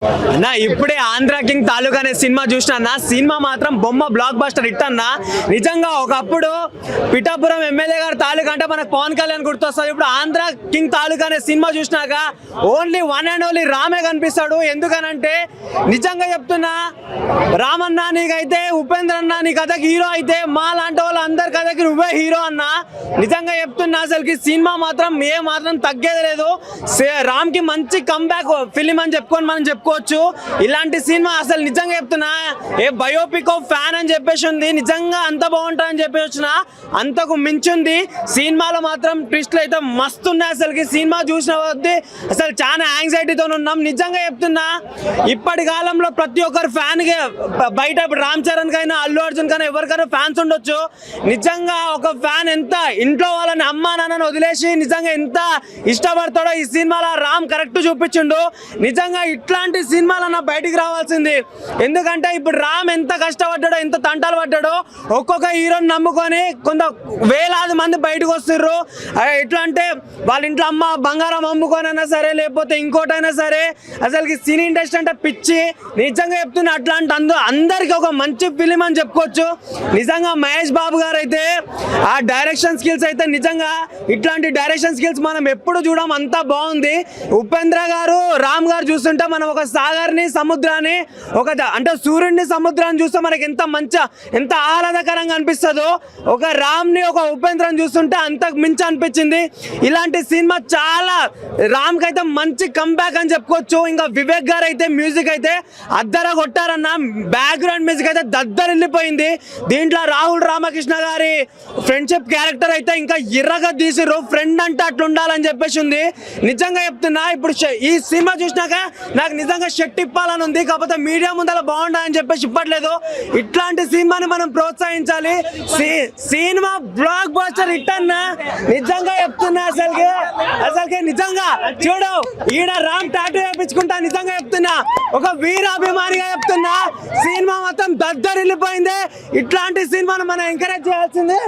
అన్నా ఇప్పుడే ఆంధ్ర కింగ్ తాలూకా అనే సినిమా చూసిన అన్న. సినిమా మాత్రం బొమ్మ బ్లాక్ బస్టర్ హిట్ అన్న. నిజంగా ఒకప్పుడు పిఠాపురం ఎమ్మెల్యే గారు తాలూకా అంటే మనకు పవన్ కళ్యాణ్ గుర్తొస్తుంది. ఇప్పుడు ఆంధ్ర కింగ్ తాలూకా అనే సినిమా చూసినాక ఓన్లీ వన్ అండ్ ఓన్లీ రామే కనిపిస్తాడు. ఎందుకనంటే నిజంగా చెప్తున్నా, రామన్న నీకైతే ఉపేంద్ర అన్న నీ కథకి హీరో అయితే మా లాంటి వాళ్ళు అందరి కథకి నువ్వే హీరో అన్న. నిజంగా చెప్తున్నా, అసలుకి సినిమా మాత్రం ఏ మాత్రం తగ్గేది లేదు. రామ్ కి మంచి కంబ్యాక్ ఫిలిం అని చెప్పుకొని మనం చెప్పుకోవచ్చు. ఇలాంటి సినిమా అసలు నిజంగా చెప్తున్నా, ఏ బయోపిక్ ఫ్యాన్ అని చెప్పేసి ఉంది. నిజంగా అంత బాగుంటుందని చెప్పేసి వచ్చిన అంతకు మించింది. సినిమాలో మాత్రం ట్విస్ట్లు అయితే మస్తు ఉన్నాయి. అసలుకి సినిమా చూసిన వద్ది అసలు చాలా యాంగ్జైటీతో ఉన్నాం. నిజంగా చెప్తున్నా, ఇప్పటి కాలంలో ప్రతి ఒక్కరు ఫ్యాన్ కి బయట ఇప్పుడు రామ్ చరణ్ కైనా అల్లు అర్జున్ కైనా ఎవరికైనా ఫ్యాన్స్ ఉండొచ్చు. నిజంగా ఒక ఫ్యాన్ ఎంత ఇంట్లో వాళ్ళని అమ్మా నాన్నని వదిలేసి నిజంగా ఎంత ఇష్టపడతాడో ఈ సినిమాలో రామ్ కరెక్ట్ చూపించిండు. నిజంగా ఇట్లాంటి సినిమాలన్నా బయటికి రావాల్సింది. ఎందుకంటే ఇప్పుడు రామ్ ఎంత కష్టపడ్డాడో, ఎంత తంటాలు పడ్డాడో, ఒక్కొక్క హీరోని నమ్ముకొని కొంత వేలాది మంది బయటకు వస్తుర్రు. ఎట్లా అంటే వాళ్ళ ఇంట్లో అమ్మ బంగారం అమ్ముకోనైనా సరే, లేకపోతే ఇంకోటైనా సరే, అసలుకి సినీ ఇండస్ట్రీ అంటే పిచ్చి. నిజంగా చెప్తున్నా, అట్లాంటి అందరికి ఒక మంచి ఫిలిం అని చెప్పుకోవచ్చు. నిజంగా మహేష్ బాబు గారు అయితే ఆ డైరెక్షన్ స్కిల్స్ అయితే నిజంగా ఇట్లాంటి డైరెక్షన్ స్కిల్స్ మనం ఎప్పుడు చూడడం, అంతా బాగుంది. ఉపేంద్ర గారు రామ్ గారు చూస్తుంటే మనం ఒక సాగర్ని సముద్రాన్ని అంటే సూర్యుడిని సముద్రాన్ని చూస్తే మనకి ఎంత ఆహ్లాదకరంగా అనిపిస్తుందో, ఒక రామ్ని ఒక ఉపేంద్రని చూస్తుంటే అంతకు మించి అనిపించింది. ఇలాంటి సినిమా చాలా రామ్కి అయితే మంచి కంబ్యాక్ అని చెప్పుకోవచ్చు. ఇంకా వివేక్ గారు అయితే మ్యూజిక్ అయితే అద్దర కొట్టారన్న. బ్యాక్గ్రౌండ్ మ్యూజిక్ అయితే దద్దరిల్లిపోయింది. దీంట్లో రాహుల్ రామకృష్ణ గారి ఫ్రెండ్షిప్ క్యారెక్టర్ అయితే ఇంకా ఇర్రగా తీసిర్రు. ఫ్రెండ్ అంటే అట్లా ఉండాలని చెప్పేసి ఉంది. నిజంగా చెప్తున్నా, ఇప్పుడు ఈ సినిమా చూసినాక నాకు నిజంగా షర్ట్ ఇప్పాలని ఉంది. కాకపోతే మీడియా ముందర బాగుండాలని చెప్పేసి ఇప్పట్లేదు. ఇట్లాంటి సినిమాని మనం ప్రోత్సహించాలి. సినిమా బ్లాక్ బస్టర్ హిట్ అన్న. నిజంగా చెప్తున్నా, అసలుకి నిజంగా చూడు, ఈడ రామ్ టాటూ వేయించుకుంటా. నిజంగా చెప్తున్నా, ఒక వీర అభిమానిగా చెప్తున్నా, సినిమా మొత్తం దద్దరిల్లిపోయింది. ఇట్లాంటి సినిమాను మనం ఎంకరేజ్ చేయాల్సింది.